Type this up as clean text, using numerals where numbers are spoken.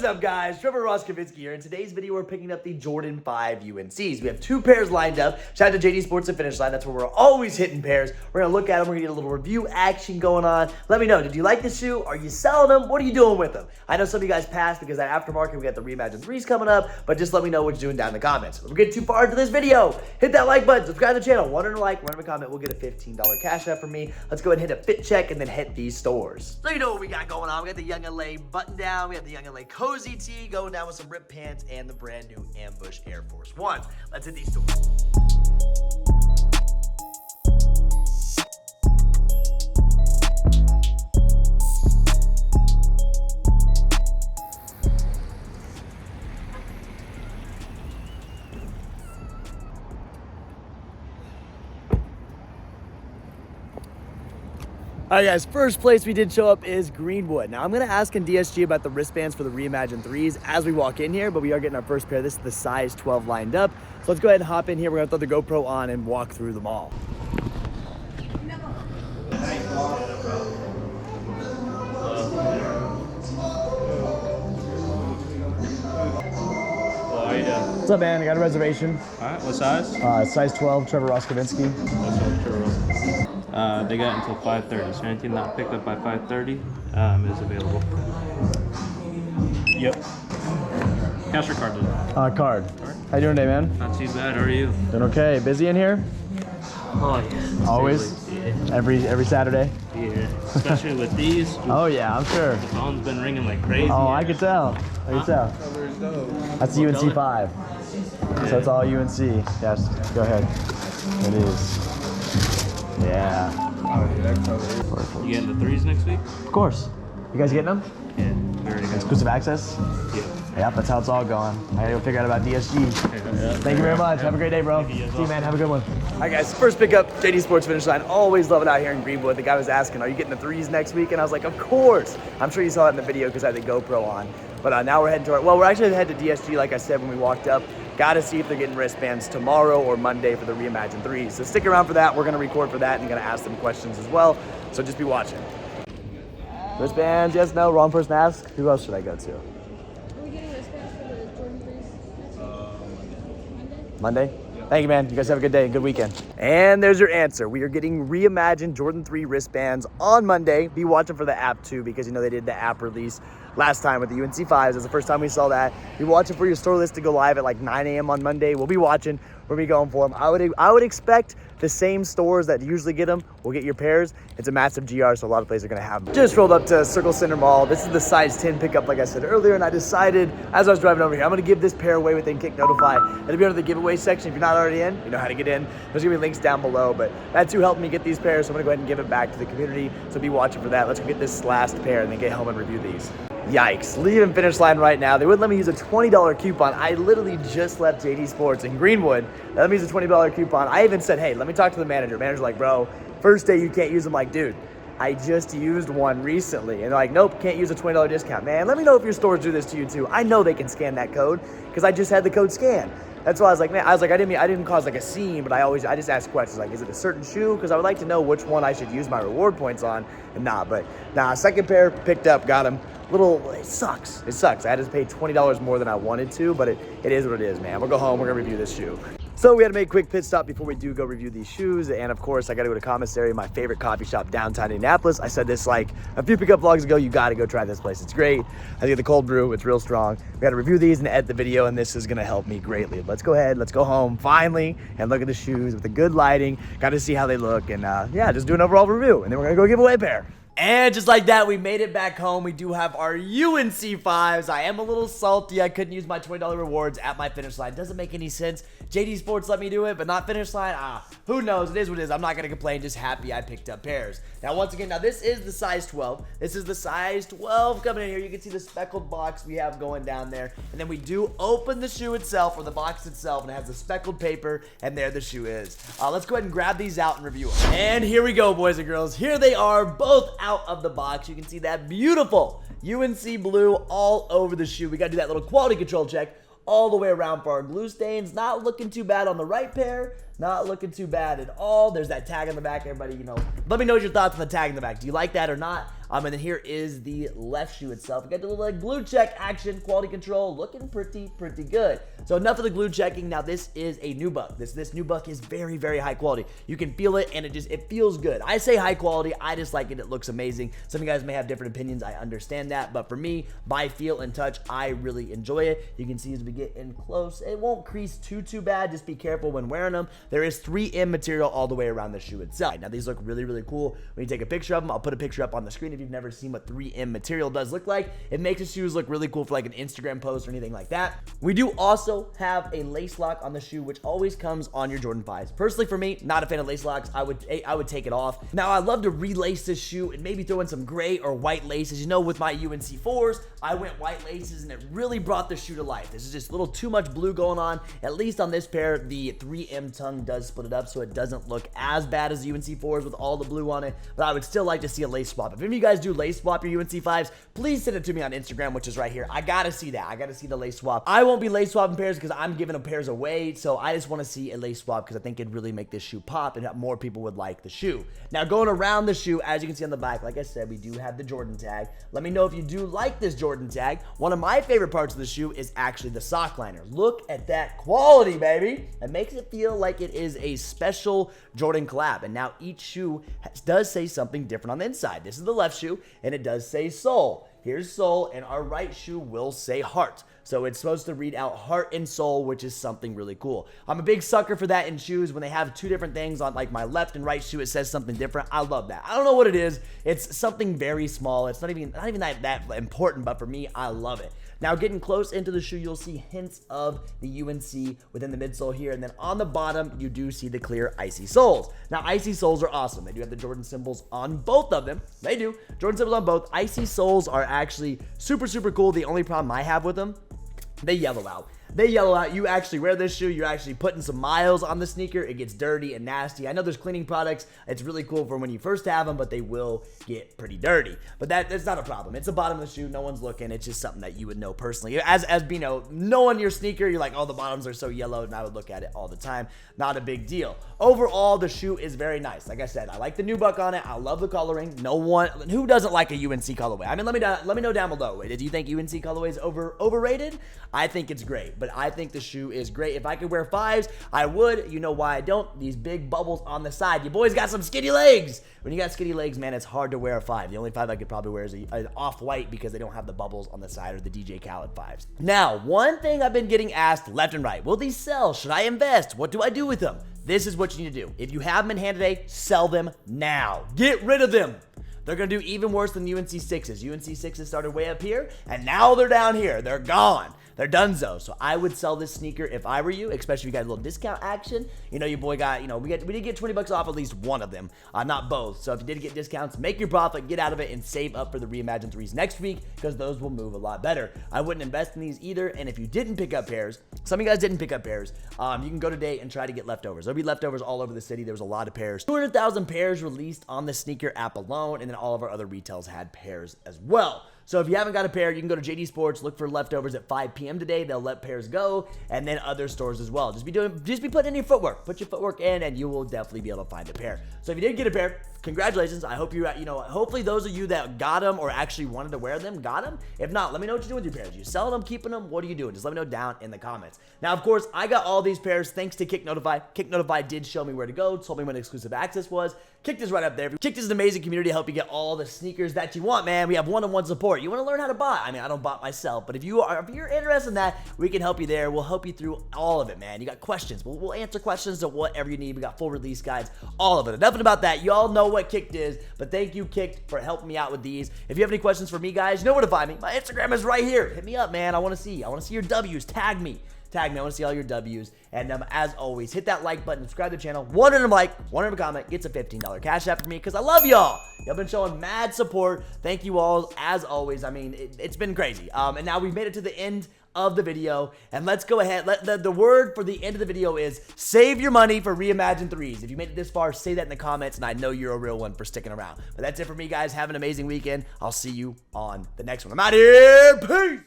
up, guys? Trevor Roskavitsky here. In today's video, we're picking up the Jordan 5 UNCs. We have two pairs lined up. Shout out to JD Sports and Finish Line. That's where we're always hitting pairs. We're going to look at them. We're going to get a little review action going on. Let me know. Did you like the shoe? Are you selling them? What are you doing with them? I know some of you guys passed because that aftermarket, we got the Reimagined 3s coming up, but just let me know what you're doing down in the comments. If we get too far into this video, hit that like button, subscribe to the channel, one like, one comment, we'll get a $15 cash out from me. Let's go ahead and hit a fit check and then hit these stores. So you know what we got going on. We got the Young LA button down. We have the Young LA cozy tee going down with some ripped pants and the brand new Ambush Air Force Ones. Let's hit these stores. All right, guys, first place we did show up is Greenwood. Now, I'm going to ask in DSG about the wristbands for the Reimagined 3s as we walk in here, but we are getting our first pair. This is the size 12 lined up. So let's go ahead and hop in here. We're going to throw the GoPro on and walk through them all. What's up, man? I got a reservation. All right, what size? Size 12, Trevor Roskavitsky. They got until 5:30, so anything not picked up by 5:30 is available. Yep. Cash or card today? Card. How you doing today, man? Not too bad, how are you? Doing okay. Busy in here? Oh, yeah. Always? Yeah. Every Saturday? Yeah, especially with these. Oh, yeah, I'm sure. The phone's been ringing like crazy. Oh, I could tell. I could tell. That's the UNC 5. So it's all UNC. Yes, go ahead. It is. Yeah. You getting the 3s next week? Of course. You guys getting them? Yeah, very good. Exclusive access? Yeah. Yep, that's how it's all going. I gotta go figure out about DSG. Thank you very much. Have a great day, bro. See you, man. Have a good one. All right, guys. First pickup, JD Sports Finish Line. Always love it out here in Greenwood. The guy was asking, are you getting the 3s next week? And I was like, of course. I'm sure you saw it in the video because I had the GoPro on. But now we're heading to we're actually headed to DSG, like I said, when we walked up. Got to see if they're getting wristbands tomorrow or Monday for the Reimagined 3s. So stick around for that. We're going to record for that and going to ask them questions as well. So just be watching. Wristbands, yes, no, wrong person to ask. Who else should I go to? Are we getting wristbands for the Jordan 3s Monday? Thank you, man. You guys have a good day and good weekend. And there's your answer. We are getting Reimagined Jordan 3 wristbands on Monday. Be watching for the app too, because you know they did the app release last time with the UNC 5s. It's the first time we saw that. Be watching for your store list to go live at like 9 a.m. on Monday. We'll be watching. We'll be going for them. I would expect the same stores that usually get them will get your pairs. It's a massive GR, so a lot of places are gonna have them. Just rolled up to Circle Center Mall. This is the size 10 pickup, like I said earlier, and I decided as I was driving over here, I'm gonna give this pair away within Kick Notify. It'll be under the giveaway section. If you're not already in, you know how to get in. There's gonna be links down below, but that too helped me get these pairs, so I'm gonna go ahead and give it back to the community. So be watching for that. Let's go get this last pair and then get home and review these. Yikes, leaving Finish Line right now. They wouldn't let me use a $20 coupon. I literally just left JD Sports in Greenwood. They let me use a $20 coupon. I even said, hey, let me talk to the manager. Manager's like, bro, first day you can't use them. Like, dude, I just used one recently. And they're like, nope, can't use a $20 discount. Man, let me know if your stores do this to you too. I know they can scan that code because I just had the code scanned. That's why I was like, man, I didn't cause like a scene, but I just ask questions like, is it a certain shoe? Because I would like to know which one I should use my reward points on and not. But nah, second pair picked up, got them. It sucks. It sucks. I had to pay $20 more than I wanted to, but it is what it is, man. We'll go home. We're going to review this shoe. So we had to make a quick pit stop before we do go review these shoes. And of course, I got to go to Commissary, my favorite coffee shop downtown Indianapolis. I said this like a few pickup vlogs ago. You got to go try this place. It's great. I get the cold brew. It's real strong. We got to review these and edit the video, and this is going to help me greatly. Let's go ahead. Let's go home finally and look at the shoes with the good lighting. Got to see how they look. And yeah, just do an overall review. And then we're going to go give away a pair. And just like that, we made it back home. We do have our UNC 5s. I am a little salty. I couldn't use my $20 rewards at my Finish Line. Doesn't make any sense. JD Sports let me do it, but not Finish Line. Who knows? It is what it is. I'm not going to complain. Just happy I picked up pairs. Now, once again, this is the size 12. This is the size 12 coming in here. You can see the speckled box we have going down there. And then we do open the shoe itself, or the box itself, and it has the speckled paper, and there the shoe is. Let's go ahead and grab these out and review them. And here we go, boys and girls. Here they are, both out of the box. You can see that beautiful UNC blue all over the shoe. We got to do that little quality control check all the way around for our glue stains. Not looking too bad on the right pair. Not looking too bad at all. There's that tag on the back. Everybody, let me know your thoughts on the tag in the back. Do you like that or not? And then here is the left shoe itself. We got the little like glue check action, quality control, looking pretty good. So enough of the glue checking. Now this is a nubuck. This nubuck is very high quality. You can feel it, and it feels good. I say high quality. I just like it. It looks amazing. Some of you guys may have different opinions. I understand that, but for me, by feel and touch, I really enjoy it. You can see as we get in close, it won't crease too bad. Just be careful when wearing them. There is 3M material all the way around the shoe itself. Now these look really cool. When you take a picture of them, I'll put a picture up on the screen if you've never seen what 3M material does look like. It makes the shoes look really cool for like an Instagram post or anything like that. We do also have a lace lock on the shoe, which always comes on your Jordan 5s. Personally, for me, not a fan of lace locks. I would take it off. Now, I love to relace this shoe and maybe throw in some gray or white laces. You know, with my UNC 4s, I went white laces, and it really brought the shoe to life. This is just a little too much blue going on. At least on this pair, the 3M tongue does split it up, so it doesn't look as bad as the UNC 4s with all the blue on it, but I would still like to see a lace swap. If any of you guys do lace swap your UNC 5s, please send it to me on Instagram, which is right here. I gotta see that. I gotta see the lace swap. I won't be lace swapping pairs because I'm giving them pairs away, so I just want to see a lace swap because I think it'd really make this shoe pop and more people would like the shoe. Now, going around the shoe, as you can see on the back, like I said, we do have the Jordan tag. Let me know if you do like this Jordan tag. One of my favorite parts of the shoe is actually the sock liner. Look at that quality, baby. It makes it feel like it is a special Jordan collab. And now each shoe does say something different on the inside. This is the left shoe, and it does say soul. Here's soul, and our right shoe will say heart. So it's supposed to read out heart and soul, which is something really cool. I'm a big sucker for that in shoes. When they have two different things on like my left and right shoe, it says something different. I love that. I don't know what it is. It's something very small. It's not even that important, but for me, I love it. Now, getting close into the shoe, you'll see hints of the UNC within the midsole here, and then on the bottom, you do see the clear icy soles. Now, icy soles are awesome. They do have the Jordan symbols on both of them. They do. Jordan symbols on both. Icy soles are actually super cool. The only problem I have with them, they yellow out. They yellow out. You actually wear this shoe, you're actually putting some miles on the sneaker. It gets dirty and nasty. I know there's cleaning products. It's really cool for when you first have them, but they will get pretty dirty. But that's not a problem. It's the bottom of the shoe. No one's looking. It's just something that you would know personally. As knowing your sneaker, you're like, oh, the bottoms are so yellow, and I would look at it all the time. Not a big deal. Overall, the shoe is very nice. Like I said, I like the nubuck on it. I love the coloring. Who doesn't like a UNC colorway? I mean, let me know down below. Do you think UNC colorway is overrated? I think it's great. But I think the shoe is great. If I could wear 5s, I would. You know why I don't? These big bubbles on the side. You boys got some skinny legs. When you got skinny legs, man, it's hard to wear a 5. The only 5 I could probably wear is an off-white because they don't have the bubbles on the side or the DJ Khaled 5s. Now, one thing I've been getting asked left and right. Will these sell? Should I invest? What do I do with them? This is what you need to do. If you have them in hand today, sell them now. Get rid of them. They're going to do even worse than UNC 6s. UNC 6s started way up here, and now they're down here. They're gone. They're donezo. So I would sell this sneaker if I were you, especially if you got a little discount action. You know, your boy got, we did get 20 bucks off at least one of them, not both. So if you did get discounts, make your profit, get out of it, and save up for the Reimagined 3s next week because those will move a lot better. I wouldn't invest in these either. And if you didn't pick up pairs, some of you guys didn't pick up pairs, you can go today and try to get leftovers. There'll be leftovers all over the city. There was a lot of pairs. 200,000 pairs released on the sneaker app alone, and then all of our other retails had pairs as well. So if you haven't got a pair, you can go to JD Sports, look for leftovers at 5 p.m. today. They'll let pairs go, and then other stores as well. Just be putting in your footwork. Put your footwork in, and you will definitely be able to find a pair. So if you did get a pair, congratulations. I hope hopefully those of you that got them or actually wanted to wear them got them. If not, let me know what you're doing with your pairs. You selling them, keeping them? What are you doing? Just let me know down in the comments. Now, of course, I got all these pairs thanks to Kick Notify. Kick Notify did show me where to go, told me when exclusive access was. Kicked is right up there. Kicked is an amazing community to help you get all the sneakers that you want, man. We have one-on-one support. You want to learn how to buy? I mean, I don't bot myself, but if you're interested in that, we can help you there. We'll help you through all of it, man. You got questions? We'll answer questions to whatever you need. We got full release guides, all of it. Nothing about that. You all know what Kicked is, but thank you, Kicked, for helping me out with these. If you have any questions for me, guys, you know where to find me. My Instagram is right here. Hit me up, man. I want to see your W's. Tag me. I want to see all your W's. And as always, hit that like button, subscribe to the channel. 100 like, 100 comment, gets a $15 cash app for me because I love y'all. Y'all been showing mad support. Thank you all, as always. I mean, it's been crazy. And now we've made it to the end of the video. And let's go ahead. The word for the end of the video is save your money for Reimagined 3s. If you made it this far, say that in the comments, and I know you're a real one for sticking around. But that's it for me, guys. Have an amazing weekend. I'll see you on the next one. I'm out here. Peace.